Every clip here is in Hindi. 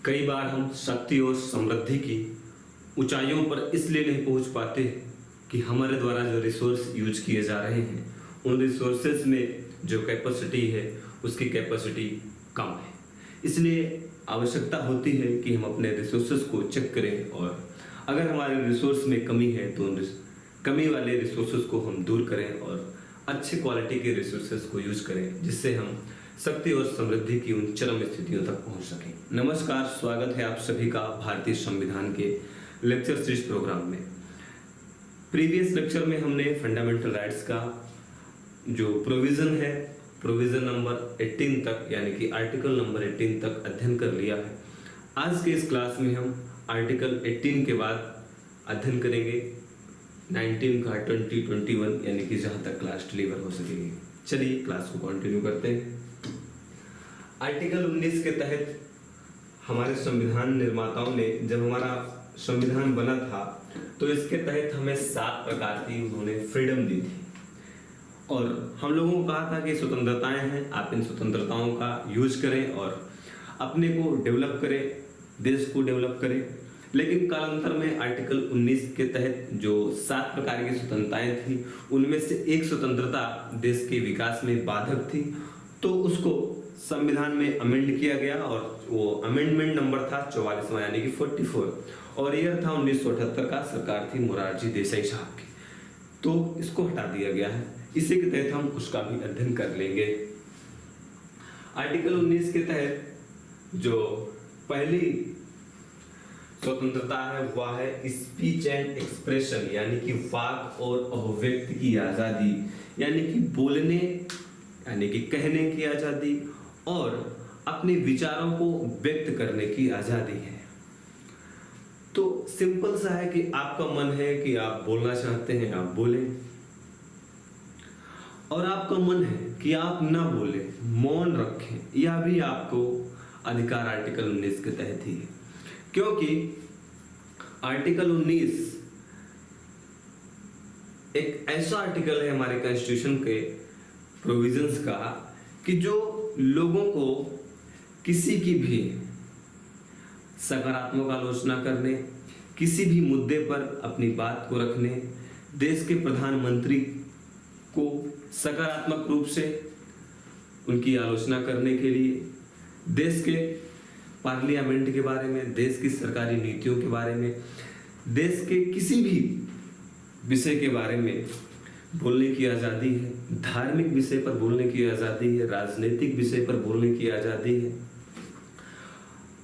कई बार हम शक्ति और समृद्धि की ऊंचाइयों पर इसलिए नहीं पहुंच पाते कि हमारे द्वारा जो रिसोर्स यूज किए जा रहे हैं उन रिसोर्सेज में जो कैपेसिटी है उसकी कैपेसिटी कम है। इसलिए आवश्यकता होती है कि हम अपने रिसोर्सेज को चेक करें और अगर हमारे रिसोर्स में कमी है तो उन कमी वाले रिसोर्सेज को हम दूर करें और अच्छे क्वालिटी के रिसोर्सेज को यूज करें, जिससे हम शक्ति और समृद्धि की उन चरम स्थितियों तक पहुंच सकें। नमस्कार, स्वागत है आप सभी का भारतीय संविधान के लेक्चर सीरीज प्रोग्राम में। प्रीवियस लेक्चर में हमने फंडामेंटल राइट्स का जो प्रोविजन है, प्रोविजन नंबर 18 तक यानी कि आर्टिकल नंबर 18 तक अध्ययन कर लिया है। आज के इस क्लास में हम आर्टिकल 18 के बाद अध्ययन करेंगे 19 का 20, 21 यानी कि जहां तक क्लास डिलीवर हो सकेगी। चलिए क्लास को कंटिन्यू करते हैं। आर्टिकल 19 के तहत हमारे संविधान निर्माताओं ने जब हमारा संविधान बना था तो इसके तहत हमें 7 प्रकार की उन्होंने फ्रीडम दी थी और हम लोगों को कहा था कि स्वतंत्रताएं हैं, आप इन स्वतंत्रताओं का यूज करें और अपने को डेवलप करें, देश को डेवलप करें। लेकिन कालांतर में आर्टिकल 19 के तहत जो 7 प्रकार की स्वतंत्रताएं थी उनमें से एक स्वतंत्रता देश के विकास में बाधक थी, तो उसको संविधान में अमेंड किया गया और वो अमेंडमेंट नंबर था 44वां यानी कि 44 और ईयर था 1978 का। सरकार थी मोरारजी देसाई साहब की, तो इसको हटा दिया गया है। इसी के तहत हम उसका भी अध्ययन कर लेंगे। आर्टिकल 19 के तहत जो पहली स्वतंत्रता है वह है स्पीच एंड एक्सप्रेशन यानी कि वाक और अभिव्यक्ति की आजादी, यानी कि बोलने यानी कि कहने की आजादी और अपने विचारों को व्यक्त करने की आजादी है। तो सिंपल सा है कि आपका मन है कि आप बोलना चाहते हैं, आप बोलें, और आपका मन है कि आप ना बोले, मौन रखें, यह भी आपको अधिकार आर्टिकल 19 के तहत ही है। क्योंकि आर्टिकल 19 एक ऐसा आर्टिकल है हमारे कॉन्स्टिट्यूशन के प्रोविजंस का कि जो लोगों को किसी की भी सकारात्मक आलोचना करने, किसी भी मुद्दे पर अपनी बात को रखने, देश के प्रधानमंत्री को सकारात्मक रूप से उनकी आलोचना करने के लिए, देश के पार्लियामेंट के बारे में, देश की सरकारी नीतियों के बारे में, देश के किसी भी विषय के बारे में बोलने की आज़ादी है, धार्मिक विषय पर बोलने की आज़ादी है, राजनीतिक विषय पर बोलने की आज़ादी है।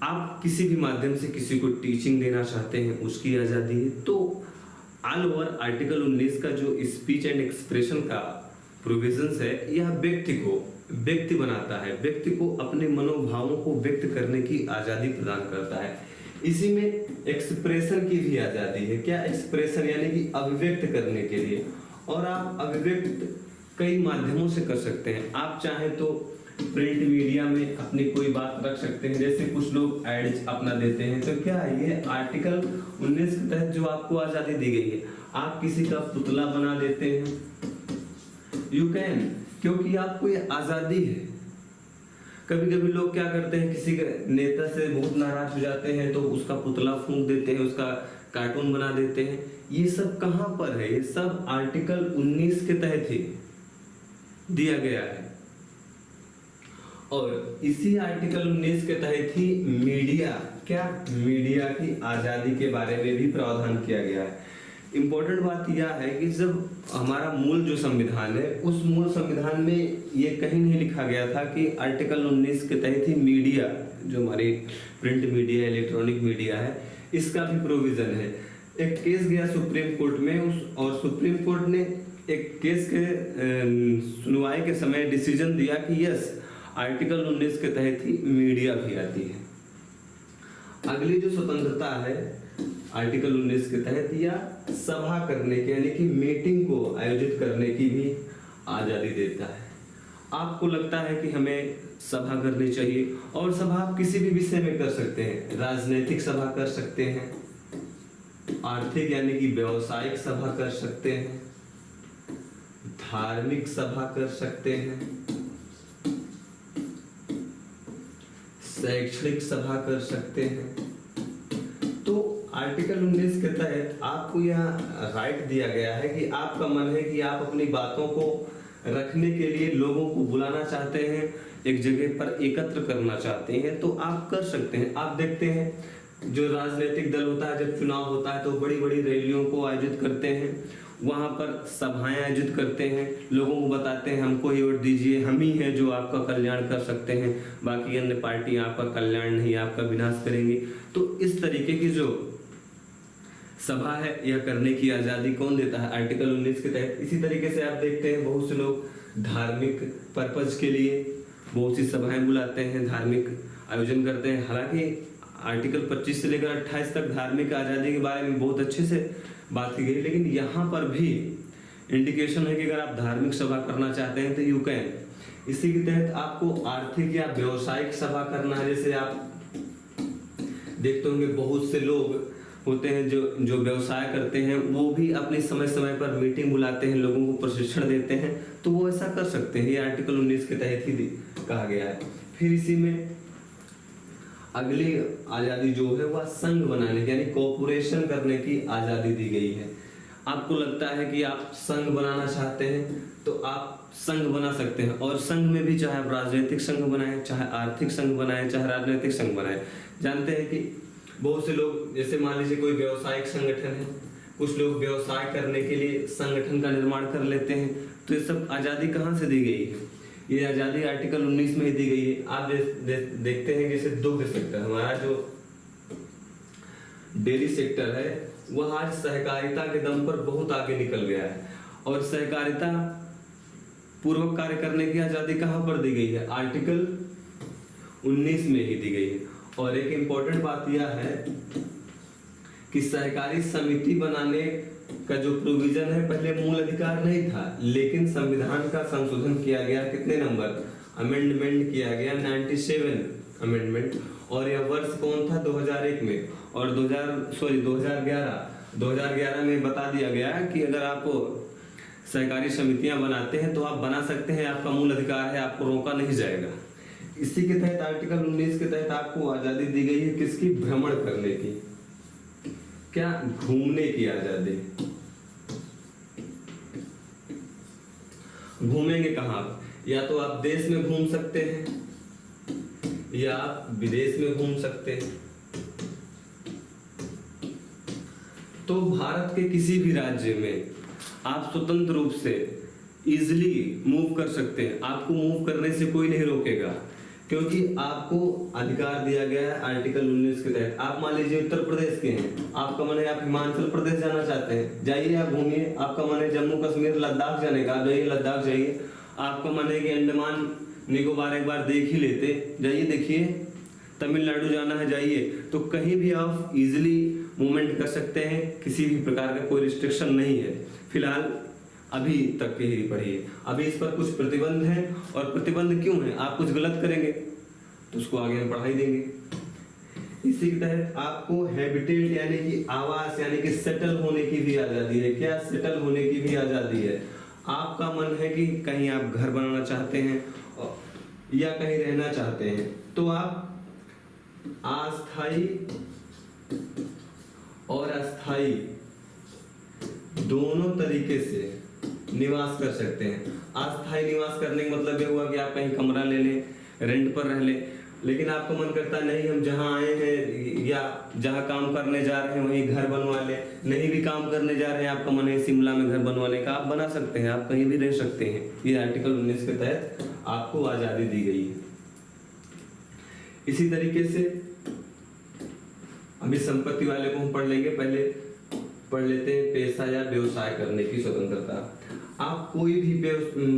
आप किसी भी माध्यम से किसी को टीचिंग देना चाहते हैं उसकी आज़ादी है। तो ऑल ओवर आर्टिकल 19 का जो स्पीच एंड एक्सप्रेशन का प्रोविजंस है यह व्यक्ति बनाता है, व्यक्ति को अपने मनोभावों को व्यक्त करने की आज़ादी प्रदान करता है। इसी में एक्सप्रेशन की भी आज़ादी है। क्या एक्सप्रेशन यानी कि अभिव्यक्त करने के लिए, और आप अभिव्यक्त कई माध्यमों से कर सकते हैं। आप चाहें तो प्रिंट मीडिया में अपनी कोई बात रख सकते हैं, जैसे कुछ लोग एड्स अपना देते हैं। तो क्या ये आर्टिकल 19 के तहत जो आपको आज़ादी दी गई है, आप किसी का पुतला बना देते हैं, यू कैन, क्योंकि आपको ये आज़ादी है। कभी कभी लोग क्या करते हैं, किसी नेता से बहुत नाराज हो जाते हैं तो उसका पुतला फूंक देते हैं, उसका कार्टून बना देते हैं। ये सब कहां पर है? ये सब आर्टिकल 19 के तहत ही दिया गया है। और इसी आर्टिकल 19 के तहत ही मीडिया की आजादी के बारे में भी प्रावधान किया गया है। इंपॉर्टेंट बात यह है कि जब हमारा मूल जो संविधान है उस मूल संविधान में ये कहीं नहीं लिखा गया था कि आर्टिकल 19 के तहत ही मीडिया, जो हमारी प्रिंट मीडिया, इलेक्ट्रॉनिक मीडिया है, इसका भी प्रोविजन है। एक केस गया सुप्रीम कोर्ट में और सुप्रीम कोर्ट ने एक केस के सुनवाई के समय डिसीजन दिया कि यस, आर्टिकल 19 के तहत ही मीडिया भी आती है। अगली जो स्वतंत्रता है आर्टिकल 19 के तहत, या सभा करने की यानी कि मीटिंग को आयोजित करने की भी आजादी देता है। आपको लगता है कि हमें सभा करनी चाहिए, और सभा आप किसी भी विषय में कर सकते हैं। राजनीतिक सभा कर सकते हैं, आर्थिक यानी कि व्यवसायिक सभा कर सकते हैं, धार्मिक सभा कर सकते हैं, शैक्षणिक सभा कर सकते हैं। तो आर्टिकल 19 के तहत आपको यह राइट दिया गया है कि आपका मन है कि आप अपनी बातों को रखने के लिए लोगों को बुलाना चाहते हैं, एक जगह पर एकत्र करना चाहते हैं, तो आप कर सकते हैं। आप देखते हैं जो राजनीतिक दल होता है, जब चुनाव होता है तो बड़ी बड़ी रैलियों को आयोजित करते हैं, वहां पर सभाएं आयोजित करते हैं, लोगों को बताते हैं हमको ही वोट दीजिए, हम ही हैं जो आपका कल्याण कर सकते हैं, बाकी अन्य पार्टी आपका कल्याण नहीं आपका विनाश करेंगी। तो इस तरीके की जो सभा है यह करने की आजादी कौन देता है? आर्टिकल 19 के तहत। इसी तरीके से आप देखते हैं बहुत से लोग धार्मिक पर्पज के लिए बहुत सी सभाएं बुलाते हैं, धार्मिक आयोजन करते हैं। हालांकि आर्टिकल 25 से लेकर 28 तक धार्मिक आजादी के बारे में बहुत अच्छे से बात की गई, लेकिन यहाँ पर भी इंडिकेशन है कि अगर आप धार्मिक सभा करना चाहते हैं तो यू कैन। इसी के तहत आपको आर्थिक या व्यवसायिक सभा करना है। जैसे आप देखते होंगे बहुत से लोग होते हैं जो व्यवसाय करते हैं, वो भी अपने समय समय पर मीटिंग बुलाते हैं, लोगों को प्रशिक्षण देते हैं, तो वो ऐसा कर सकते हैं। ये आर्टिकल 19 के तहत ही कहा गया है। फिर इसी में अगली आजादी जो है वह संघ बनाने यानी कॉर्पोरेशन करने की आजादी दी गई है। आपको लगता है कि आप संघ बनाना चाहते हैं तो आप संघ बना सकते हैं, और संघ में भी चाहे आप राजनीतिक संघ बनाएं, चाहे आर्थिक संघ बनाएं, चाहे राजनीतिक संघ बनाएं। जानते हैं कि बहुत से लोग, जैसे मान लीजिए कोई व्यवसायिक संगठन है, कुछ लोग व्यवसाय करने के लिए संगठन का निर्माण कर लेते हैं। तो ये सब आजादी कहाँ से दी गई है? ये आजादी आर्टिकल 19 में ही दी गई है। आप देखते हैं जैसे दुग्ध सेक्टर, हमारा जो डेयरी सेक्टर है वह आज सहकारिता के दम पर बहुत आगे निकल गया है, और सहकारिता पूर्वक कार्य करने की आजादी कहां पर दी गई है? आर्टिकल 19 में ही दी गई है। और एक इंपॉर्टेंट बात यह है कि सहकारी समिति बनाने का जो प्रोविजन है पहले मूल अधिकार नहीं था, लेकिन संविधान का संशोधन किया गया। कितने नंबर अमेंडमेंट किया गया? 97 अमेंडमेंट। और यह वर्ष कौन था? 2001 में। और 2011 में बता दिया गया कि अगर आप सहकारी समितियां बनाते हैं तो आप बना सकते हैं, आपका मूल अधिकार है, आपको रोका नहीं जाएगा। इसी के तहत आर्टिकल 19 के तहत आपको आजादी दी गई है किसकी? भ्रमण करने की। क्या? घूमने की आजादी। घूमेंगे कहाँ आप? या तो आप देश में घूम सकते हैं या आप विदेश में घूम सकते हैं। तो भारत के किसी भी राज्य में आप स्वतंत्र रूप से इजिली मूव कर सकते हैं, आपको मूव करने से कोई नहीं रोकेगा, क्योंकि आपको अधिकार दिया गया है आर्टिकल 19 के तहत। आप मान लीजिए उत्तर प्रदेश के हैं, आपका मन है आप हिमाचल प्रदेश जाना चाहते हैं, जाइए आप घूमिए। आपका मन है जम्मू कश्मीर लद्दाख जाने का, जाइए लद्दाख जाइए। आपका मन है कि अंडमान निकोबार एक बार देख ही लेते, जाइए देखिए। तमिलनाडु जाना है, जाइए। तो कहीं भी आप इजिली मूवमेंट कर सकते हैं, किसी भी प्रकार का कोई रिस्ट्रिक्शन नहीं है। फिलहाल अभी तक के ही पढ़िए। अभी इस पर कुछ प्रतिबंध हैं, और प्रतिबंध क्यों है? आप कुछ गलत करेंगे तो उसको आगे हम पढ़ाई देंगे। इसी के तहत आपको हैबिटेट यानी कि आवास यानी कि सेटल होने की भी आजादी है। क्या? सेटल होने की भी आजादी है। आपका मन है कि कहीं आप घर बनाना चाहते हैं या कहीं रहना चाहते हैं, तो आप अस्थायी और अस्थायी दोनों तरीके से निवास कर सकते हैं। अस्थायी निवास करने का मतलब यह हुआ कि आप कहीं कमरा ले लें, रेंट पर रह लें, लेकिन आपको मन करता है नहीं हम जहां आए हैं या जहां काम करने जा रहे हैं वहीं घर बनवा लें। नहीं भी काम करने जा रहे हैं, आपका मन है शिमला में घर बनवाने का, आप बना सकते हैं, आप कहीं भी रह सकते हैं। ये आर्टिकल 19 के तहत आपको आजादी दी गई है। इसी तरीके से अभी संपत्ति वाले को हम पढ़ लेंगे। पहले पढ़ लेते हैं पेशा या व्यवसाय करने की स्वतंत्रता। आप कोई भी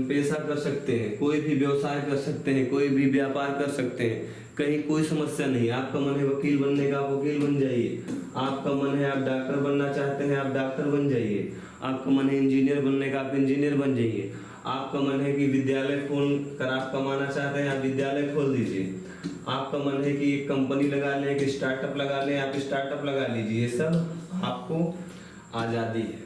पेशा कर सकते हैं, कोई भी व्यवसाय कर सकते हैं, कोई भी व्यापार कर सकते हैं, कहीं कोई समस्या नहीं। आपका मन है वकील बनने का, आप वकील बन जाइए। आपका मन है आप डॉक्टर बनना चाहते हैं, आप डॉक्टर बन जाइए। आपका मन है इंजीनियर बनने का, आप इंजीनियर बन जाइए। आपका मन है कि विद्यालय खोल कर आप कमाना चाहते हैं, आप विद्यालय खोल दीजिए। आपका मन है कि एक कंपनी लगा लें, एक स्टार्टअप लगा लें, आप स्टार्टअप लगा लीजिए। ये सब आपको आजादी है।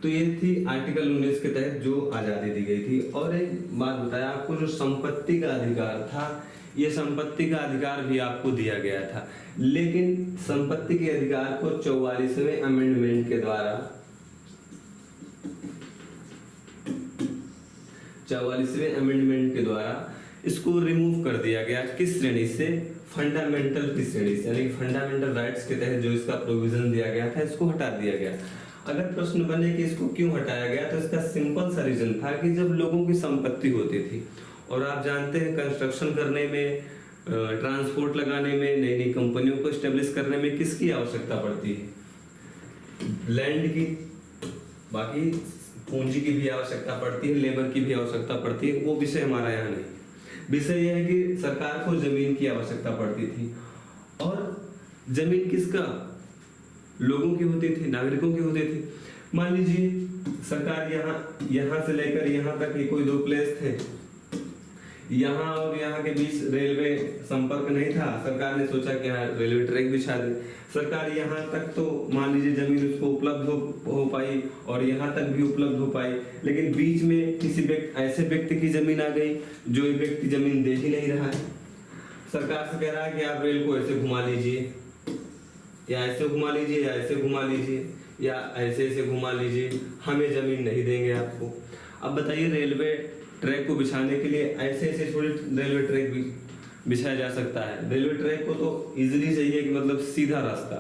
तो ये थी आर्टिकल 19 के तहत जो आजादी दी गई थी। और एक बात बताया आपको, जो संपत्ति का अधिकार था ये संपत्ति का अधिकार भी आपको दिया गया था, लेकिन संपत्ति के अधिकार को 44वें अमेंडमेंट के द्वारा 44वें अमेंडमेंट के द्वारा इसको रिमूव कर दिया गया। किस श्रेणी से? फंडामेंटल की श्रेणी से, यानी फंडामेंटल राइट्स के तहत जो इसका प्रोविजन दिया गया था इसको हटा दिया गया। अगर प्रश्न बने कि इसको क्यों हटाया गया, तो इसका सिंपल सा रीजन था कि जब लोगों की संपत्ति होती थी, और आप जानते हैं कंस्ट्रक्शन करने में, ट्रांसपोर्ट लगाने में, नई नई कंपनियों को एस्टेब्लिश करने में किसकी आवश्यकता पड़ती है? लैंड की, बाकी पूंजी की भी आवश्यकता पड़ती है, लेबर की भी आवश्यकता पड़ती है। वो विषय हमारा यहाँ नहीं। विषय यह है कि सरकार को जमीन की आवश्यकता पड़ती थी, और जमीन किसका? लोगों की होती थी, नागरिकों की होती थी। मान लीजिए सरकार यहाँ से लेकर यहाँ तक ये कोई 2 प्लेस थे, यहाँ और यहाँ के बीच रेलवे संपर्क नहीं था। सरकार ने सोचा कि यहाँ रेलवे ट्रैक बिछा दे। सरकार यहाँ तक तो मान लीजिए जमीन उसको उपलब्ध हो पाई, और यहाँ तक भी उपलब्ध हो पाई, लेकिन बीच में किसी ऐसे व्यक्ति की जमीन आ गई जो एक व्यक्ति जमीन दे ही नहीं रहा है। सरकार से कह रहा है कि आप रेल को ऐसे घुमा लीजिए, या ऐसे घुमा लीजिए, या ऐसे घुमा लीजिए, या ऐसे घुमा लीजिए, हमें जमीन नहीं देंगे आपको। अब बताइए, रेलवे ट्रैक को बिछाने के लिए ऐसे थोड़ी रेलवे ट्रैक भी बिछाया जा सकता है। रेलवे ट्रैक को तो इजीली चाहिए कि मतलब सीधा रास्ता,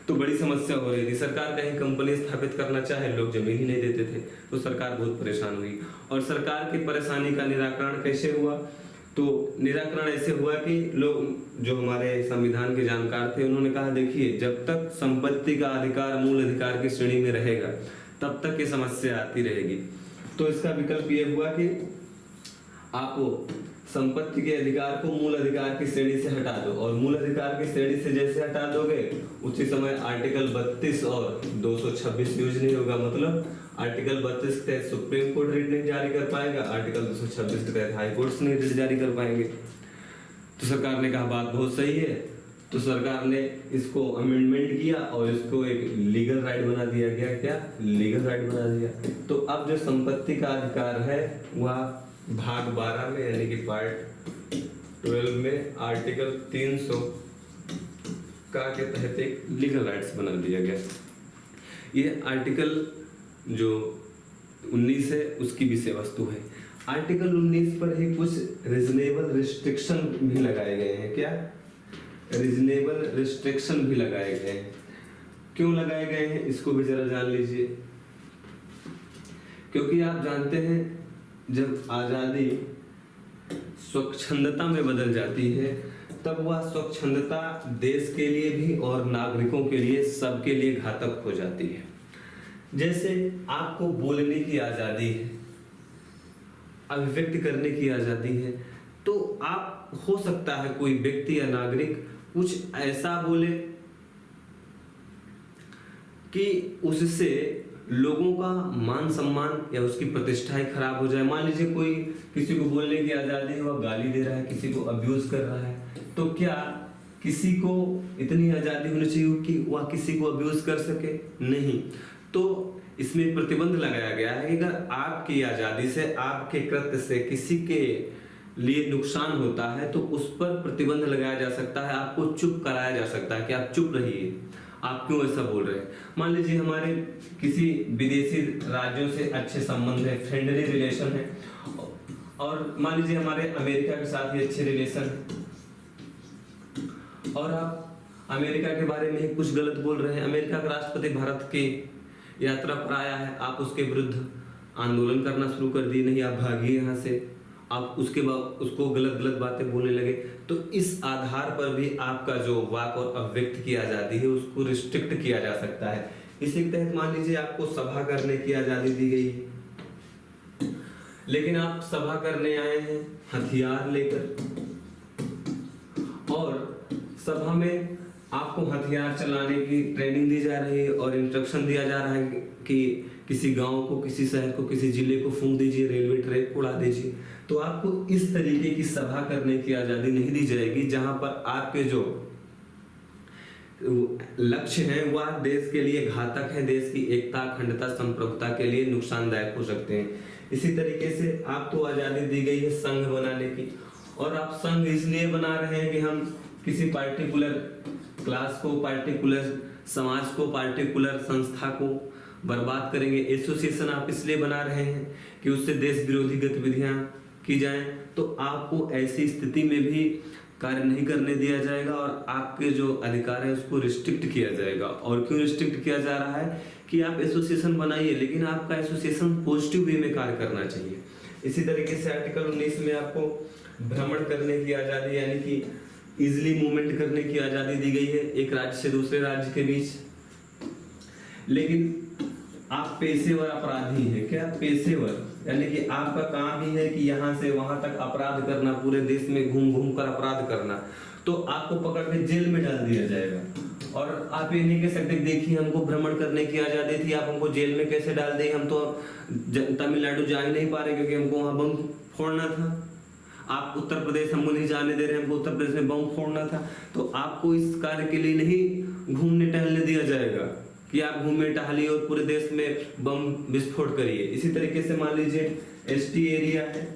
तो बड़ी समस्या हो रही थी। सरकार कहीं कंपनी स्थापित करना चाहे, लोग जमीन ही नहीं देते थे, तो सरकार बहुत परेशान हुई। और सरकार की परेशानी का निराकरण कैसे हुआ? तो निराकरण ऐसे हुआ कि लोग, जो हमारे संविधान के जानकार थे, उन्होंने कहा देखिए, जब तक संपत्ति का अधिकार मूल अधिकार की श्रेणी में रहेगा तब तक ये समस्या आती रहेगी। तो इसका विकल्प ये हुआ कि आप संपत्ति के अधिकार को मूल अधिकार की श्रेणी से हटा दो, और मूल अधिकार की श्रेणी से जैसे हटा दोगे उसी समय आर्टिकल 32 और 226 यूज नहीं होगा। मतलब आर्टिकल 32 के तहत सुप्रीम कोर्ट रिट नहीं जारी कर पाएगा, आर्टिकल 226 के तहत हाई कोर्ट नहीं रिट जारी कर पाएंगे। तो सरकार ने कहा बात बहुत सही है, तो सरकार ने इसको अमेंडमेंट किया और इसको एक लीगल राइट बना दिया गया। क्या? लीगल राइट बना दिया। तो अब जो संपत्ति का अधिकार है वह भाग 12 में, यानी कि पार्ट 12 में आर्टिकल 300 का के तहत एक लीगल राइट्स बना दिया गया। ये आर्टिकल जो 19 है उसकी विषय वस्तु है। आर्टिकल 19 पर ही कुछ रीजनेबल रिस्ट्रिक्शन भी लगाए गए हैं। क्या? रीजनेबल रिस्ट्रिक्शन भी लगाए गए हैं। क्यों लगाए गए हैं इसको भी जरा जान लीजिए। क्योंकि आप जानते हैं, जब आजादी स्वच्छंदता में बदल जाती है तब वह स्वच्छंदता देश के लिए भी और नागरिकों के लिए, सबके लिए घातक हो जाती है। जैसे आपको बोलने की आजादी है, अभिव्यक्ति करने की आजादी है, तो आप, हो सकता है कोई व्यक्ति या नागरिक कुछ ऐसा बोले कि उससे लोगों का मान सम्मान या उसकी प्रतिष्ठा ही खराब हो जाए। मान लीजिए कोई, किसी को बोलने की आजादी है, वह गाली दे रहा है, किसी को अब्यूज कर रहा है, तो क्या किसी को इतनी आजादी होनी चाहिए कि वह किसी को अब्यूज कर सके? नहीं। तो इसमें प्रतिबंध लगाया गया है कि अगर आपकी आजादी से, आपके कृत्य से किसी के लिए नुकसान होता है तो उस पर प्रतिबंध लगाया जा सकता है, आपको चुप कराया जा सकता है कि आप चुप रहिए, आप क्यों ऐसा बोल रहे हैं। मान लीजिए हमारे किसी विदेशी राज्यों से अच्छे संबंध है, फ्रेंडली रिलेशन है, और मान लीजिए हमारे अमेरिका के साथ भी अच्छे रिलेशन है, और आप अमेरिका के बारे में कुछ गलत बोल रहे हैं। अमेरिका का राष्ट्रपति भारत की यात्रा पर आया है, आप उसके विरुद्ध आंदोलन करना शुरू कर दिए, नहीं आप भागिए यहाँ से, आप उसके बाद उसको गलत गलत बातें बोलने लगे, तो इस आधार पर भी आपका जो वाक और अभिव्यक्ति की आजादी है उसको रिस्ट्रिक्ट किया जा सकता है। इसी के तहत मान लीजिए आपको सभा करने की आजादी दी गई है, लेकिन आप सभा करने आए हैं हथियार लेकर, और सभा में आपको हथियार चलाने की ट्रेनिंग दी जा रही है और इंस्ट्रक्शन दिया जा रहा है कि किसी गांव को, किसी शहर को, किसी जिले को फूंक दीजिए, रेलवे ट्रैक को उड़ा दीजिए। तो आपको इस तरीके की सभा करने की आजादी नहीं दी जाएगी जहां पर आपके जो लक्ष्य हैं वह देश के लिए घातक है, देश की एकता, अखंडता, संप्रभुता के लिए नुकसानदायक हो सकते हैं। इसी तरीके से आपको आजादी दी गई है संघ बनाने की, और आप संघ इसलिए बना रहे हैं कि हम किसी पार्टिकुलर क्लास को, पार्टिकुलर समाज को, पार्टिकुलर संस्था को बर्बाद करेंगे। एसोसिएशन आप इसलिए बना रहे हैं कि उससे देश विरोधी गतिविधियां की जाएं, तो आपको ऐसी स्थिति में भी कार्य नहीं करने दिया जाएगा और आपके जो अधिकार है उसको रिस्ट्रिक्ट किया जाएगा। और क्यों रिस्ट्रिक्ट किया जा रहा है कि आप एसोसिएशन बनाइए, लेकिन आपका एसोसिएशन पॉजिटिव वे में कार्य करना चाहिए। इसी तरीके से आर्टिकल 19 में आपको भ्रमण करने की आजादी यानी कि इजिली मूवमेंट करने की आजादी दी गई है एक राज्य से दूसरे राज्य के बीच। लेकिन आप पेशेवर अपराधी हैं। क्या? पेशेवर, यानी कि आपका काम ही है कि यहाँ से वहां तक अपराध करना, पूरे देश में घूम घूम कर अपराध करना, तो आपको पकड़ के जेल में डाल दिया जाएगा। और आप ये नहीं कह सकते देखिए हमको भ्रमण करने की आजादी थी, आप हमको जेल में कैसे डाल दी, हम तो तमिलनाडु जा ही नहीं पा रहे क्योंकि हमको वहां बम फोड़ना था। आप उत्तर प्रदेश हमको नहीं जाने दे रहे, हमको उत्तर प्रदेश में बम फोड़ना था, तो आपको इस कार्य के लिए नहीं घूमने टहलने दिया जाएगा कि आप घूमे टहलिए और पूरे देश में बम विस्फोट करिए। इसी तरीके से मान लीजिए एसटी एरिया है।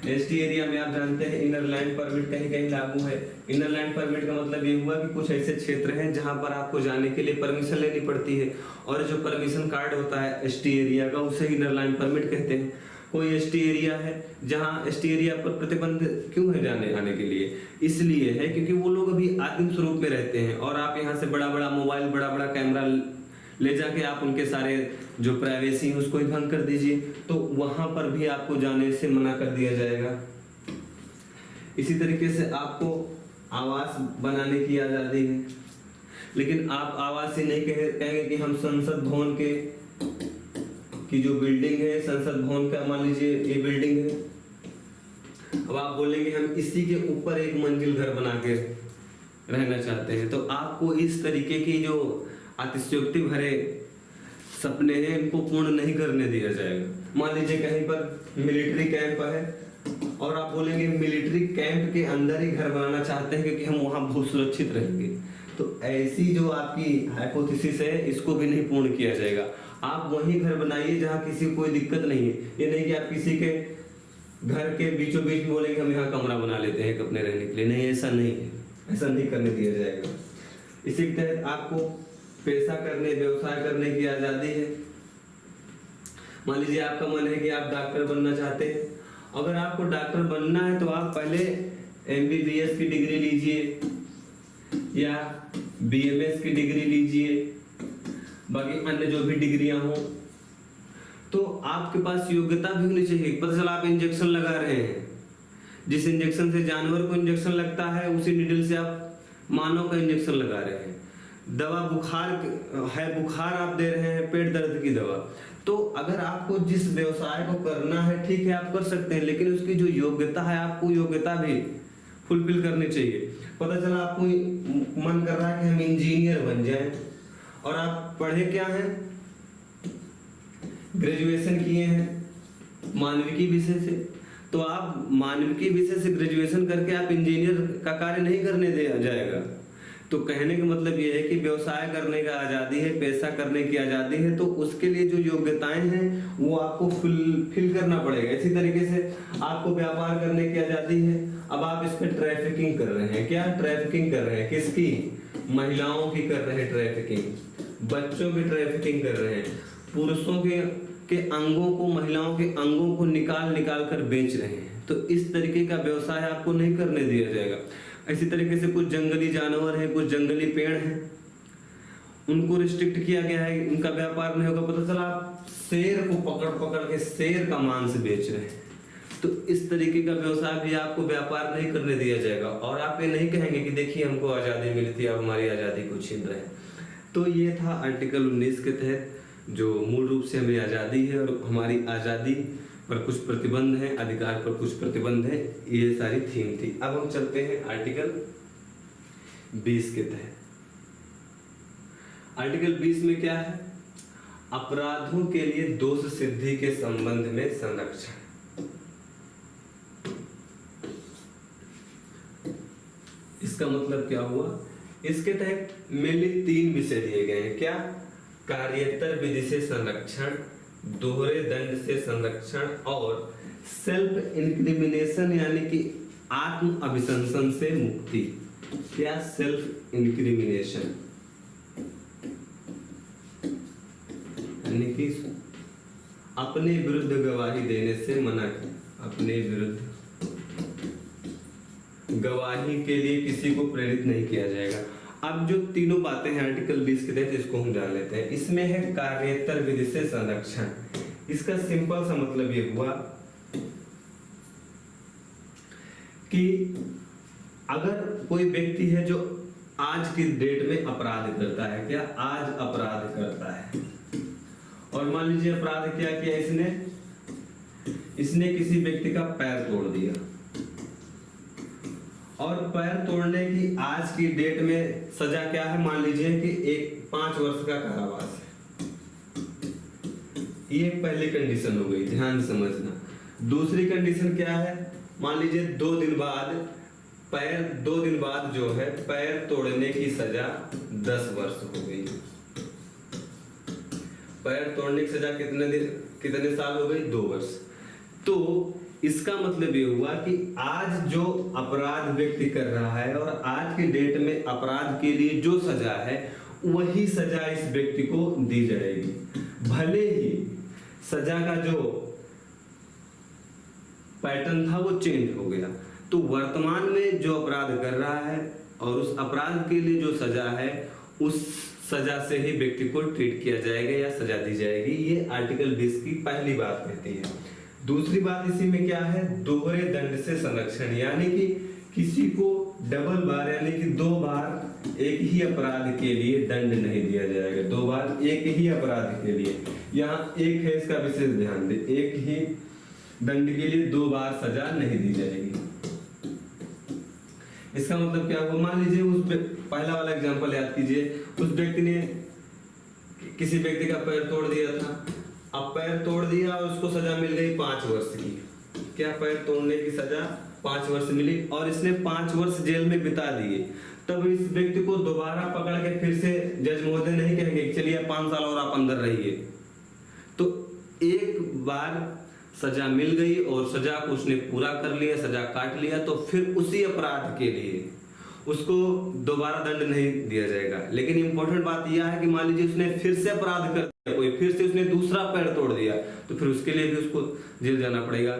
एसटी एरिया में आप जानते हैं इनर लैंड परमिट कहीं कहीं लागू है। इनर लैंड परमिट का मतलब ये हुआ कि कुछ ऐसे क्षेत्र हैं जहां पर आपको जाने के लिए परमिशन लेनी पड़ती है, और जो परमिशन कार्ड होता है एसटी एरिया का उसे इनर लैंड परमिट कहते हैं। कोई एसटी एरिया है जहां एसटी एरिया पर प्रतिबंध क्यों है जाने आने के लिए? इसलिए है क्योंकि वो लोग अभी आदिम स्वरूप में रहते हैं और आप यहाँ से बड़ा बड़ा मोबाइल, बड़ा बड़ा कैमरा ले जाके आप उनके सारे जो प्राइवेसी है उसको ही भंग कर दीजिए, तो वहां पर भी आपको जाने से मना कर दिया जाएगा। इसी तरीके से आपको आवास बनाने की आजादी है, लेकिन आप आवास से नहीं कहेंगे कि हम संसद भवन की जो बिल्डिंग है, संसद भवन का मान लीजिए ये बिल्डिंग है, अब आप बोलेंगे हम इसी के ऊपर एक मंजिल घर बना के रहना चाहते हैं, तो आपको इस तरीके की जो अतिशयोक्ति भरे सपने हैं इनको पूर्ण नहीं करने दिया जाएगा। मान लीजिए कहीं पर मिलिट्री कैंप है और आप बोलेंगे मिलिट्री कैंप के अंदर ही घर बनाना चाहते हैं क्योंकि हम वहां बहुत सुरक्षित रहेंगे, तो ऐसी जो आपकी हाइपोथेसिस है इसको भी नहीं पूर्ण किया जाएगा। आप वही घर बनाइए जहां किसी को कोई दिक्कत नहीं है। ये नहीं कि आप किसी के घर के बीचों बीच में बोलेंगे हम यहाँ कमरा बना लेते हैं अपने रहने के लिए, नहीं, ऐसा नहीं है, ऐसा नहीं करने दिया जाएगा। इसी के तहत आपको पेशा करने, व्यवसाय करने की आजादी है। मान लीजिए आपका मन है कि आप डॉक्टर बनना चाहते हैं, अगर आपको डॉक्टर बनना है तो आप पहले MBBS की डिग्री लीजिए या BMS की डिग्री लीजिए, बाकी अन्य जो भी डिग्रियां हो, तो आपके पास योग्यता भी होनी चाहिए। पता चला आप इंजेक्शन लगा रहे हैं, जिस इंजेक्शन से जानवर को इंजेक्शन लगता है उसी नीडल से आप मानव का इंजेक्शन लगा रहे हैं। दवा बुखार है, बुखार आप दे रहे हैं, पेट दर्द की दवा, तो अगर आपको जिस व्यवसाय को करना है ठीक है आप कर सकते हैं, लेकिन उसकी जो योग्यता है आपको योग्यता भी फुलफिल करनी चाहिए। पता चला आपको मन कर रहा है कि हम इंजीनियर बन जाएं और आप पढ़े क्या हैं, ग्रेजुएशन किए हैं मानविकी विषय से, तो आप मानविकी विषय से ग्रेजुएशन करके आप इंजीनियर का कार्य नहीं करने दिया जाएगा। तो कहने का मतलब ये है कि व्यवसाय करने का आजादी है, पैसा करने की आजादी है, तो उसके लिए जो योग्यताएं हैं वो आपको फुलफिल करना पड़ेगा। इसी तरीके से आपको व्यापार करने की आजादी है। अब आप इस पे ट्रैफिकिंग कर रहे हैं, क्या ट्रैफिकिंग कर रहे हैं, किसकी? महिलाओं की कर रहे हैं ट्रैफिकिंग, बच्चों की ट्रैफिकिंग कर रहे हैं, पुरुषों के अंगों को, महिलाओं के अंगों को निकाल निकाल कर बेच रहे हैं, तो इस तरीके का व्यवसाय आपको नहीं करने दिया जाएगा। इसी तरीके से कुछ जंगली जानवर हैं, कुछ जंगली पेड़ हैं, उनको रिस्ट्रिक्ट किया गया है, उनका व्यापार नहीं होगा। पता चला आप शेर को पकड़ पकड़ के शेर का मांस बेच रहे हैं, तो इस तरीके का व्यवसाय भी आपको व्यापार नहीं करने दिया जाएगा। और आप ये नहीं कहेंगे कि देखिए हमको आजादी मिली थी, अब हमारी आजादी को छीन रहे हैं। तो ये था आर्टिकल 19 के तहत जो मूल रूप से हमें आजादी है और हमारी आजादी पर कुछ प्रतिबंध है, अधिकार पर कुछ प्रतिबंध है, ये सारी थीम थी। अब हम चलते हैं आर्टिकल 20 के तहत। आर्टिकल 20 में क्या है? अपराधों के लिए दोष सिद्धि के संबंध में संरक्षण। इसका मतलब क्या हुआ? इसके तहत मेनली 3 विषय दिए गए हैं। क्या? कार्यतर विधि से संरक्षण, दोहरे दंड से संरक्षण और सेल्फ इंक्रिमिनेशन यानी कि आत्म अभिशंसन से मुक्ति, क्या सेल्फ इंक्रिमिनेशन, यानी कि अपने विरुद्ध गवाही देने से मना, अपने विरुद्ध गवाही के लिए किसी को प्रेरित नहीं किया जाएगा। अब जो तीनों बातें हैं आर्टिकल 20 के तहत, इसको हम जान लेते हैं। इसमें है कार्येतर विधि से संरक्षण। इसका सिंपल सा मतलब ये हुआ कि अगर कोई व्यक्ति है जो आज की डेट में अपराध करता है, क्या आज अपराध करता है, और मान लीजिए अपराध क्या किया इसने किसी व्यक्ति का पैर तोड़ दिया, और पैर तोड़ने की आज की डेट में सजा क्या है, मान लीजिए कि 5 वर्ष का कारावास है। ये पहली कंडीशन हो गई, ध्यान समझना। दूसरी कंडीशन क्या है, मान लीजिए 2 दिन बाद जो है पैर तोड़ने की सजा 10 वर्ष हो गई। पैर तोड़ने की सजा कितने साल हो गई, 2 वर्ष। तो इसका मतलब ये हुआ कि आज जो अपराध व्यक्ति कर रहा है और आज की डेट में अपराध के लिए जो सजा है वही सजा इस व्यक्ति को दी जाएगी, भले ही सजा का जो पैटर्न था वो चेंज हो गया। तो वर्तमान में जो अपराध कर रहा है और उस अपराध के लिए जो सजा है उस सजा से ही व्यक्ति को ट्रीट किया जाएगा या सजा दी जाएगी। ये आर्टिकल 20 की पहली बात कहती है। दूसरी बात इसी में क्या है, दोहरे दंड से संरक्षण, यानी कि किसी को डबल बार यानी कि 2 बार एक ही अपराध के लिए दंड नहीं दिया जाएगा। 2 बार एक ही अपराध के लिए, यहाँ एक है, इसका विशेष ध्यान दे, एक ही दंड के लिए 2 बार सजा नहीं दी जाएगी। इसका मतलब क्या हुआ, मान लीजिए उस पहला वाला एग्जांपल याद कीजिए, उस व्यक्ति ने किसी व्यक्ति का पैर तोड़ दिया था। अब पैर तोड़ दिया और उसको सजा मिल गई 5 वर्ष की। क्या पैर तोड़ने की सजा 5 वर्ष मिली और इसने 5 वर्ष जेल में बिता दिए। तब इस व्यक्ति को दोबारा पकड़ के फिर से जज महोदय नहीं कहेंगे कि चलिए 5 साल और आप अंदर रहिए। तो एक बार सजा मिल गई और सजा को उसने पूरा कर लिया, सजा काट लिया, तो फिर उसी अपराध के लिए उसको दोबारा दंड नहीं दिया जाएगा। लेकिन इंपॉर्टेंट बात यह है कि मान लीजिए उसने फिर से अपराध कर दिया, कोई फिर से उसने दूसरा पैर तोड़ दिया, तो फिर उसके लिए भी उसको जेल जाना पड़ेगा।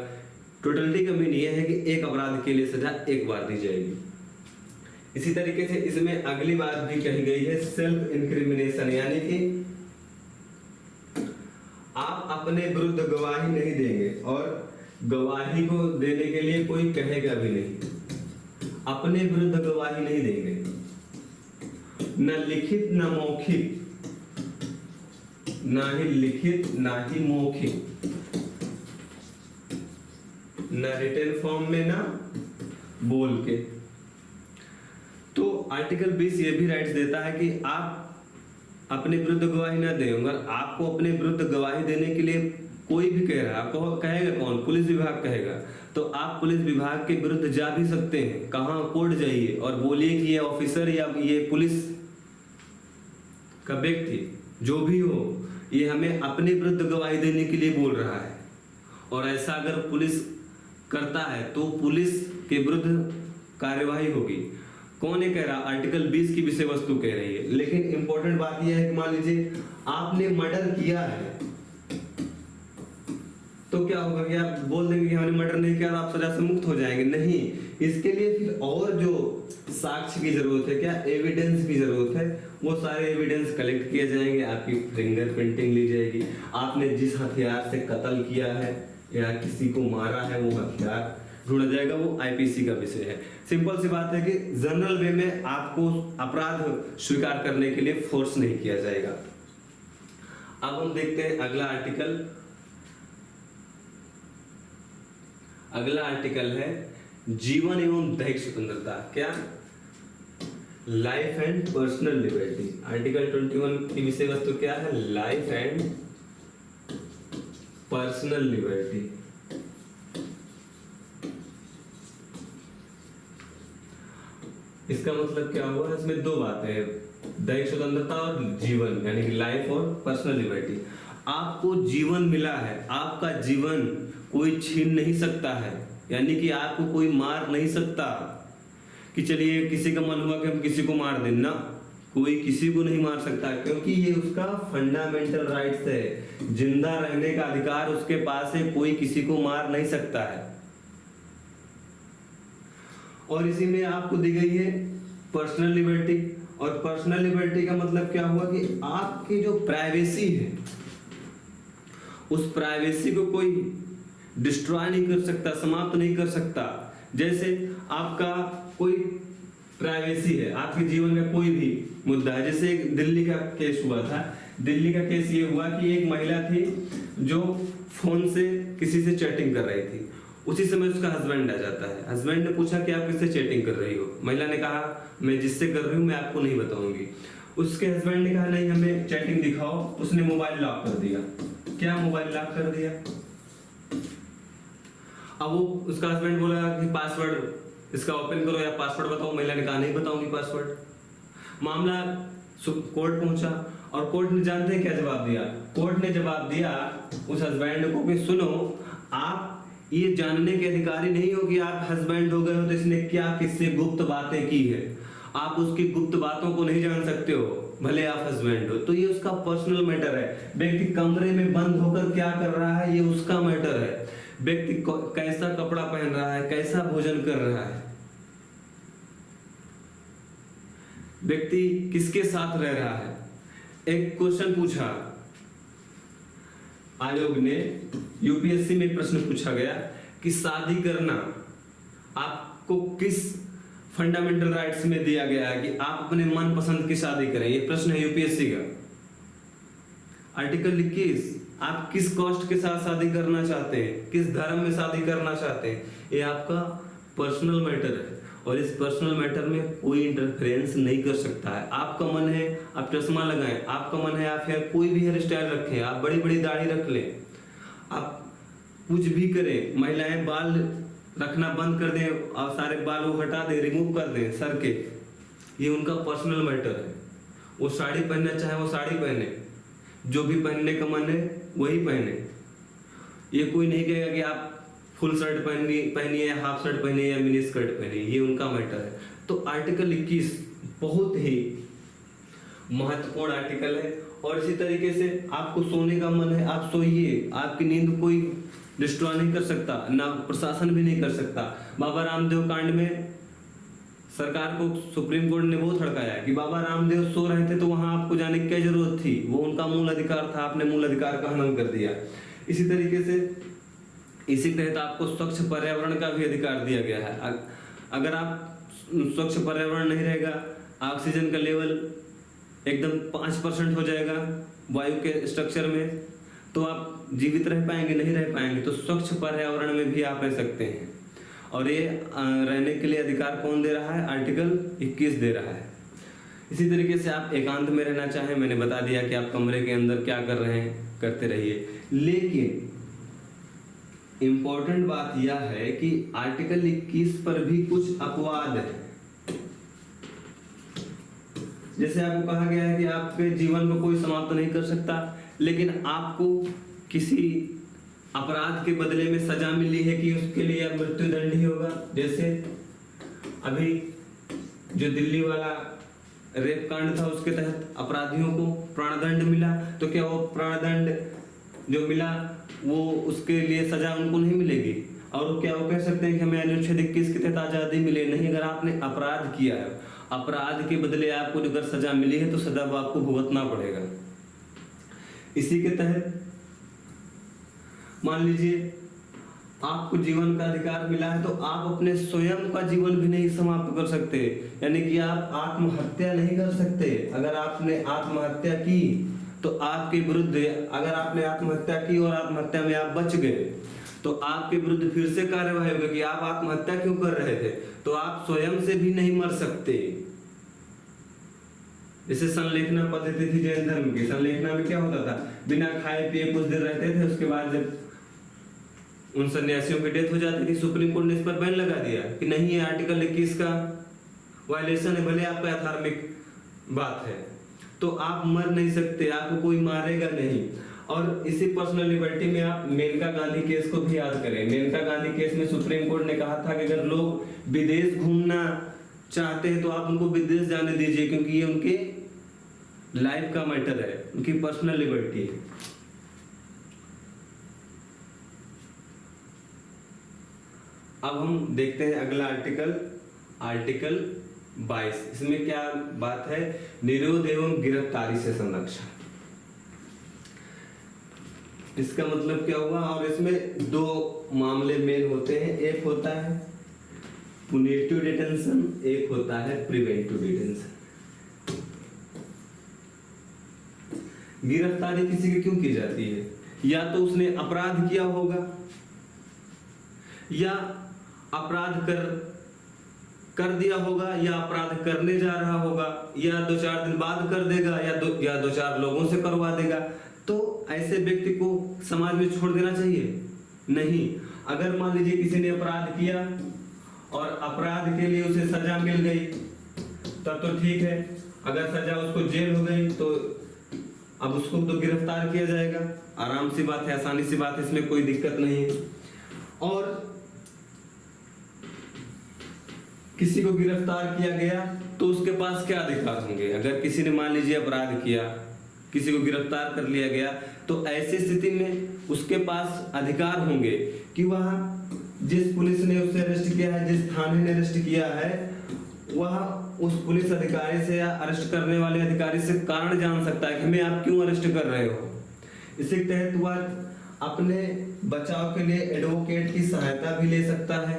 टोटलिटी का मीन यह है कि एक अपराध के लिए सजा एक बार दी जाएगी। इसी तरीके से इसमें अगली बात भी कही गई है, सेल्फ इंक्रिमिनेशन, यानी कि आप अपने विरुद्ध गवाही नहीं देंगे और गवाही को देने के लिए कोई कहेगा भी नहीं। अपने विरुद्ध गवाही नहीं देंगे, न लिखित न मौखिक, ना ही लिखित ना ही मौखिक, न रिटन फॉर्म में ना बोल के। तो आर्टिकल 20 ये भी राइट्स देता है कि आप अपने विरुद्ध गवाही ना दें। अगर आपको अपने विरुद्ध गवाही देने के लिए कोई भी कह रहा है, आपको कहेगा कौन, पुलिस विभाग कहेगा, तो आप पुलिस विभाग के विरुद्ध जा भी सकते हैं। कहां, कोर्ट जाइए और बोलिए कि ये ऑफिसर या ये पुलिस का व्यक्ति जो भी हो, ये हमें अपने विरुद्ध गवाही देने के लिए बोल रहा है। और ऐसा अगर पुलिस करता है तो पुलिस के विरुद्ध कार्यवाही होगी। कौन है कह रहा, आर्टिकल 20 की विषय वस्तु कह रही है। लेकिन इंपॉर्टेंट बात यह है कि मान लीजिए आपने मर्डर किया है, तो क्या होगा कि आप बोल देंगे कि हमने मर्डर नहीं किया, आप सजा से मुक्त हो जाएंगे। नहीं, इसके लिए फिर और जो साक्ष्य की जरूरत है, क्या एविडेंस की जरूरत है, वो सारे एविडेंस कलेक्ट किए जाएंगे, आपकी फिंगरप्रिंटिंग ली जाएगी, आपने जिस हथियार से कत्ल किया है या किसी को मारा है वो हथियार ढूंढा जाएगा, वो आईपीसी का विषय है। सिंपल सी बात है कि जनरल वे में आपको अपराध स्वीकार करने के लिए फोर्स नहीं किया जाएगा। अब हम देखते हैं अगला आर्टिकल। अगला आर्टिकल है जीवन एवं दैहिक स्वतंत्रता। क्या, life and personal liberty. Article 21 की विषय वस्तु क्या है, लाइफ एंड पर्सनल लिबर्टी। इसका मतलब क्या हुआ, इसमें 2 बातें हैं, दैहिक स्वतंत्रता और जीवन, यानी कि लाइफ और पर्सनल लिबर्टी। आपको जीवन मिला है, आपका जीवन कोई छीन नहीं सकता है, यानी कि आपको कोई मार नहीं सकता कि चलिए किसी का मन हुआ कि हम किसी को मार दें ना, कोई किसी को नहीं मार सकता, क्योंकि ये उसका फंडामेंटल राइट्स है, जिंदा रहने का अधिकार उसके पास है, कोई किसी को मार नहीं सकता है। और इसी में आपको दी गई है पर्सनल लिबर्टी, और पर्सनल लिबर्टी का मतलब क्या हुआ कि आपकी जो प्राइवेसी है उस प्राइवेसी को कोई डिस्ट्रॉय नहीं कर सकता, समाप्त नहीं कर सकता। जैसे आपका कोई प्राइवेसी है, आपके जीवन का कोई भी मुद्दा है, जैसे एक दिल्ली का केस हुआ था। दिल्ली का केस ये हुआ कि एक महिला थी जो फोन से किसी से चैटिंग कर रही थी, उसी समय उसका हस्बैंड आ जाता है। हस्बैंड ने पूछा कि आप किससे चैटिंग कर रही हो? महिला ने कहा मैं जिससे कर रही हूँ मैं आपको नहीं बताऊंगी। उसके हस्बैंड ने कहा नहीं हमें चैटिंग दिखाओ। उसने मोबाइल लॉक कर दिया। क्या मोबाइल लॉक कर दिया? अब वो उसका हस्बैंड बोला कि पासवर्ड इसका ओपन करो या पासवर्ड बताओ। महिला ने कहा नहीं बताऊंगी पासवर्ड। मामला कोर्ट पहुंचा और कोर्ट ने जानते हैं क्या जवाब दिया? कोर्ट ने जवाब दिया उस हस्बैंड को कि सुनो, आप ये जानने के अधिकारी नहीं हो कि आप हस्बैंड हो गए हो तो इसने क्या किससे गुप्त बातें की है। आप उसकी गुप्त बातों को नहीं जान सकते हो, भले आप हस्बैंड हो। तो ये उसका पर्सनल मैटर है। व्यक्ति कमरे में बंद होकर क्या कर रहा है ये उसका मैटर है। व्यक्ति कैसा कपड़ा पहन रहा है, कैसा भोजन कर रहा है, व्यक्ति किसके साथ रह रहा है। एक क्वेश्चन पूछा आयोग ने, यूपीएससी में प्रश्न पूछा गया कि शादी करना आपको किस फंडामेंटल राइट्स में दिया गया है कि आप अपने मन पसंद की शादी करें। ये प्रश्न है यूपीएससी का। आर्टिकल 21, आप किस कास्ट के साथ शादी करना चाहते हैं, किस धर्म में शादी करना चाहते हैं, ये आपका पर्सनल मैटर है और इस पर्सनल मैटर में कोई इंटरफेरेंस नहीं कर सकता है। आपका मन है आप चश्मा लगाएं, आपका मन है आप हेयर कोई भी हेयर स्टाइल रखें, आप बड़ी बड़ी दाढ़ी रख लें, आप कुछ भी करें। महिलाएं बाल रखना बंद कर दें और सारे बाल वो हटा दें, रिमूव कर दें सर के, ये उनका पर्सनल मैटर है। वो साड़ी पहनना चाहे वो साड़ी पहने, जो भी पहनने का मन है वही पहने। ये कोई नहीं कहेगा कि आप फुल शर्ट पहनिए या हाफ शर्ट पहनिए या मिनी स्कर्ट पहनिए, ये उनका मैटर है। तो आर्टिकल 21 बहुत ही महत्वपूर्ण आर्टिकल है। और इसी तरीके से आपको सोने का मन है आप सोइए, आपकी नींद कोई डिस्ट्रॉय नहीं कर सकता, ना प्रशासन भी नहीं कर सकता। बाबा रामदेव कांड में सरकार को सुप्रीम कोर्ट ने वो थड़काया कि बाबा रामदेव सो रहे थे तो वहां आपको जाने की क्या जरूरत थी, वो उनका मूल अधिकार था, आपने मूल अधिकार का हनन कर दिया। इसी तरीके से इसी तहत आपको स्वच्छ पर्यावरण का भी अधिकार दिया गया है। अगर आप स्वच्छ पर्यावरण नहीं रहेगा, ऑक्सीजन का लेवल एकदम 5% हो जाएगा वायु के स्ट्रक्चर में, तो आप जीवित रह पाएंगे? नहीं रह पाएंगे। तो स्वच्छ पर्यावरण में भी आप रह सकते हैं। और ये रहने के लिए अधिकार कौन दे रहा है? आर्टिकल 21 दे रहा है। इसी तरीके से आप एकांत में रहना चाहें, मैंने बता दिया कि आप कमरे के अंदर क्या कर रहे हैं, करते रहिए। लेकिन इंपॉर्टेंट बात यह है कि आर्टिकल 21 पर भी कुछ अपवाद है। जैसे आपको कहा गया है कि आपके जीवन को कोई समाप्त नहीं कर सकता, लेकिन आपको किसी अपराध के बदले में सजा मिली है कि उसके लिए मृत्युदंड ही होगा। जैसे अभी जो दिल्ली वाला रेप कांड था उसके तहत अपराधियों को प्राणदंड मिला, तो क्या वो प्राणदंड जो मिला वो उसके लिए सजा उनको नहीं मिलेगी? और क्या वो कह सकते हैं कि हमें अनुच्छेद 21 के तहत आजादी मिले? नहीं। अगर आपने अपराध किया है, अपराध के बदले आपको अगर सजा मिली है तो सजा वो आपको भुगतना पड़ेगा। इसी के तहत मान लीजिए आपको जीवन का अधिकार मिला है, तो आप अपने स्वयं का जीवन भी नहीं समाप्त कर सकते, यानी कि आप आत्महत्या नहीं कर सकते। अगर आपने आत्महत्या की तो आपके विरुद्ध, अगर आपने आत्महत्या की और आत्महत्या में आप बच गए तो आपके विरुद्ध फिर से कार्यवाही होगी कि आप आत्महत्या क्यों कर रहे थे। तो आप स्वयं से भी नहीं मर सकते। जैसे संलेखना पद्धति थी जैन धर्म की, संलेखना में क्या होता था, बिना खाए पिए कुछ देर रहते थे, उसके बाद जब उन सन्यासियों की डेथ हो जाती थी, सुप्रीम कोर्ट ने इस पर बैन लगा दिया कि नहीं ये आर्टिकल 21 का वायलेशन है, भले आपका धार्मिक बात है। तो आप मर नहीं सकते, आपको कोई मारेगा नहीं। और इसी पर्सनल लिबर्टी में आप मेनका गांधी केस को भी याद करें। मेनका गांधी केस में सुप्रीम कोर्ट ने कहा था कि अगर लोग विदेश घूमना चाहते हैं तो आप उनको विदेश जाने दीजिए, क्योंकि ये उनके लाइफ का मैटर है, उनकी पर्सनल लिबर्टी है। अब हम देखते हैं अगला आर्टिकल 22। इसमें क्या बात है? निरोध एवं गिरफ्तारी से संरक्षण। इसका मतलब क्या हुआ? और इसमें दो मामले मेन होते हैं, एक होता है पुनिटिव डिटेंशन, एक होता है प्रिवेंटिव डिटेंशन। गिरफ्तारी किसी की क्यों की जाती है? या तो उसने अपराध किया होगा, या अपराध कर दिया होगा, या अपराध करने जा रहा होगा, या 2-4 दिन बाद कर देगा, या 2-4 लोगों से करवा देगा। तो ऐसे व्यक्ति को समाज में छोड़ देना चाहिए? नहीं। अगर मान लीजिए किसी ने अपराध किया और अपराध के लिए उसे सजा मिल गई तब तो ठीक है। अगर सजा उसको जेल हो गई तो अब उसको तो गिरफ्तार किया जाएगा, आराम सी बात है, आसानी सी बात है, इसमें कोई दिक्कत नहीं है। और किसी को गिरफ्तार किया गया तो उसके पास क्या अधिकार होंगे? अगर किसी ने मान लीजिए अपराध किया, किसी को गिरफ्तार कर लिया गया, तो ऐसी स्थिति में उसके पास अधिकार होंगे कि वह जिस पुलिस ने उसे अरेस्ट किया है, जिस थाने ने अरेस्ट किया है, वह उस पुलिस अधिकारी से या अरेस्ट करने वाले अधिकारी से कारण जान सकता है कि हमें आप क्यों अरेस्ट कर रहे हो। इसी के तहत वह अपने बचाव के लिए एडवोकेट की सहायता भी ले सकता है।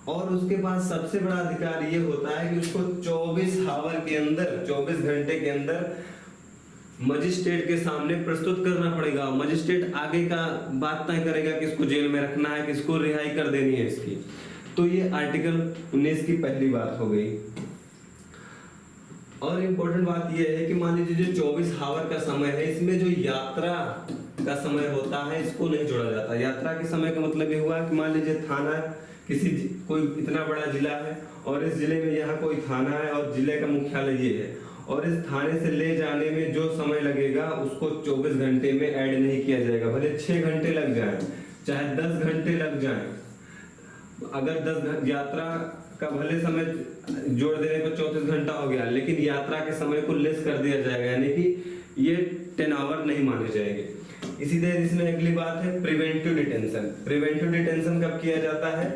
और उसके पास सबसे बड़ा अधिकार ये होता है कि उसको 24 आवर के अंदर, 24 घंटे के अंदर मजिस्ट्रेट के सामने प्रस्तुत करना पड़ेगा। मजिस्ट्रेट आगे का बात तय करेगा कि इसको जेल में रखना है, किसको रिहाई कर देनी है इसकी। तो ये आर्टिकल 19 की पहली बात हो गई। और इम्पोर्टेंट बात यह है कि मान लीजिए जो 24 आवर का समय है, इसमें जो यात्रा का समय होता है इसको नहीं जोड़ा जाता। यात्रा के समय का मतलब ये हुआ कि मान लीजिए थाना कोई इतना बड़ा जिला है और इस जिले में यहाँ कोई थाना है और जिले का मुख्यालय ये है, और इस थाने से ले जाने में जो समय लगेगा उसको 24 घंटे में ऐड नहीं किया जाएगा। भले 6 घंटे लग जाए, चाहे 10 घंटे लग जाए, अगर 10 यात्रा का भले समय जोड़ देने पर 34 घंटा हो गया, लेकिन यात्रा के समय को लेस कर दिया जाएगा, यानी कि ये 10 आवर नहीं माने जाएंगे। इसी तरह इसमें अगली बात है प्रिवेंटिव डिटेंशन। प्रिवेंटिव डिटेंशन कब किया जाता है?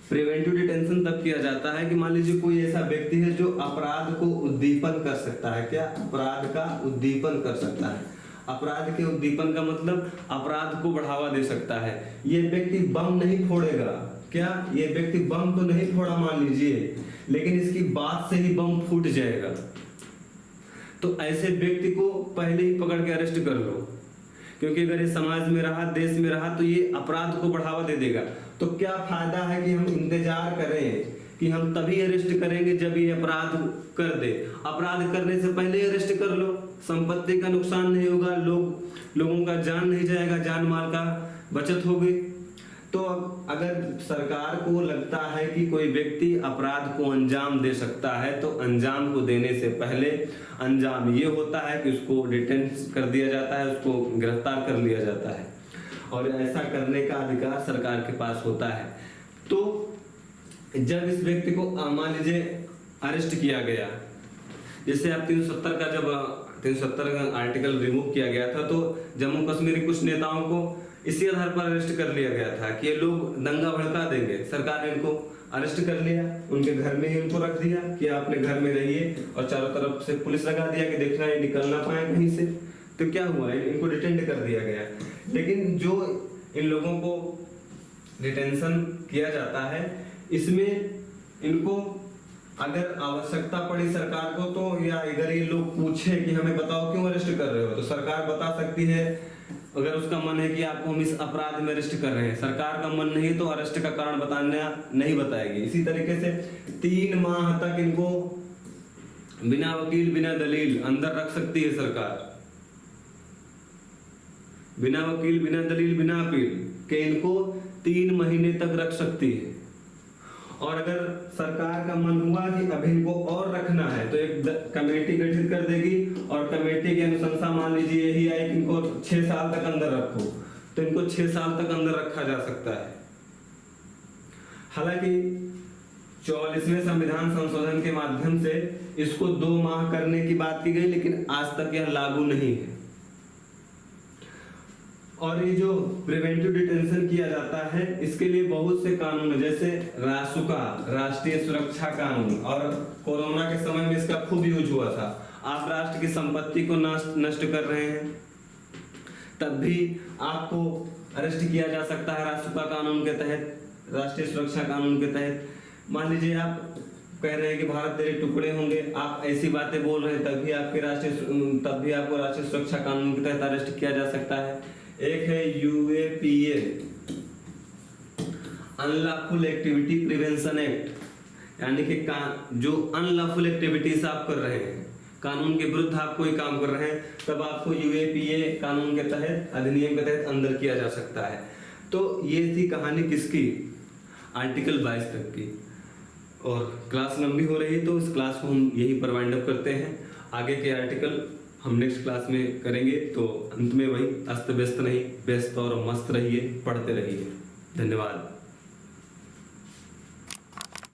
प्रिवेंटिव डिटेंशन तब किया जाता है कि मान लीजिए कोई ऐसा व्यक्ति है जो अपराध को उद्दीपन कर सकता है। क्या? अपराध का उद्दीपन कर सकता है। अपराध के उद्दीपन का मतलब अपराध को बढ़ावा दे सकता है। ये व्यक्ति बम नहीं फोड़ेगा। क्या? ये व्यक्ति बम तो नहीं फोड़ा मान लीजिए, लेकिन इसकी बात से ही बम फूट जाएगा। तो ऐसे व्यक्ति को पहले ही पकड़ के अरेस्ट कर लो, क्योंकि अगर ये समाज में रहा, देश में रहा, तो ये अपराध को बढ़ावा दे देगा। तो क्या फायदा है कि हम इंतजार करें कि हम तभी अरेस्ट करेंगे जब ये अपराध कर दे? अपराध करने से पहले अरेस्ट कर लो, संपत्ति का नुकसान नहीं होगा, लोगों का जान नहीं जाएगा, जान माल का बचत होगी। तो अगर सरकार को लगता है कि कोई व्यक्ति अपराध को अंजाम दे सकता है, तो अंजाम को देने से पहले अंजाम ये होता है कि उसको डिटेन कर दिया जाता है, उसको गिरफ्तार कर लिया जाता है, और ऐसा करने का अधिकार सरकार के पास होता है। तो जब इस व्यक्ति को मान लीजिए अरेस्ट किया गया, जैसे आप 370 का जब 370 का आर्टिकल रिमूव किया गया था, तो जम्मू कश्मीर के कुछ नेताओं को इसी आधार पर अरेस्ट कर लिया गया था कि ये लोग दंगा भड़का देंगे। सरकार ने इनको अरेस्ट कर लिया, उनके घर में ही उनको रख दिया कि आपने घर में रहिए, और चारों तरफ से पुलिस लगा दिया कि देखना ये निकल ना पाए कहीं से। तो क्या हुआ? इनको डिटेंड कर दिया गया। लेकिन जो इन लोगों को डिटेंशन किया जाता है, इसमें इनको अगर आवश्यकता पड़ी सरकार को, तो या अगर ये लोग पूछे कि हमें बताओ क्यों अरेस्ट कर रहे हो, तो सरकार बता सकती है। अगर उसका मन है कि आपको हम इस अपराध में अरेस्ट कर रहे हैं, सरकार का मन नहीं तो अरेस्ट का कारण बताना नहीं बताएगी। इसी तरीके से 3 माह तक इनको बिना वकील बिना दलील अंदर रख सकती है सरकार, बिना वकील बिना दलील बिना अपील के इनको 3 महीने तक रख सकती है। और अगर सरकार का मन हुआ कि अभी इनको और रखना है तो एक कमेटी गठित कर देगी और कमेटी की अनुशंसा मान लीजिए यही आई कि इनको 6 साल तक अंदर रखो, तो इनको 6 साल तक अंदर रखा जा सकता है। हालांकि 44वें संविधान संशोधन के माध्यम से इसको 2 माह करने की बात की गई, लेकिन आज तक यह लागू नहीं है। और ये जो प्रिवेंटिव डिटेंशन किया जाता है इसके लिए बहुत से कानून है, जैसे रासुका, राष्ट्रीय सुरक्षा कानून, और कोरोना के समय में इसका खूब यूज हुआ था। आप राष्ट्र की संपत्ति को नष्ट कर रहे हैं तब भी आपको अरेस्ट किया जा सकता है रासुका कानून के तहत, राष्ट्रीय सुरक्षा कानून के तहत। मान लीजिए आप कह रहे हैं कि भारत तेरे टुकड़े होंगे, आप ऐसी बातें बोल रहे हैं, तब भी आपको राष्ट्रीय सुरक्षा कानून के तहत अरेस्ट किया जा सकता है। एक है UAPA, unlawful activity prevention act, यानी कि जो अनलॉफुल एक्टिविटीज आप कर रहे हैं, कानून के विरुद्ध आप कोई काम कर रहे हैं, तब आपको UAPA कानून के तहत, अधिनियम के तहत अंदर किया जा सकता है। तो ये थी कहानी किसकी, आर्टिकल 22 तक की। और क्लास लंबी हो रही है तो इस क्लास को हम यही पर वाइंड अप करते हैं। आगे के आर्टिकल हम नेक्स्ट क्लास में करेंगे। तो अंत में वही, अस्त व्यस्त नहीं, व्यस्त और मस्त रहिए, पढ़ते रहिए। धन्यवाद।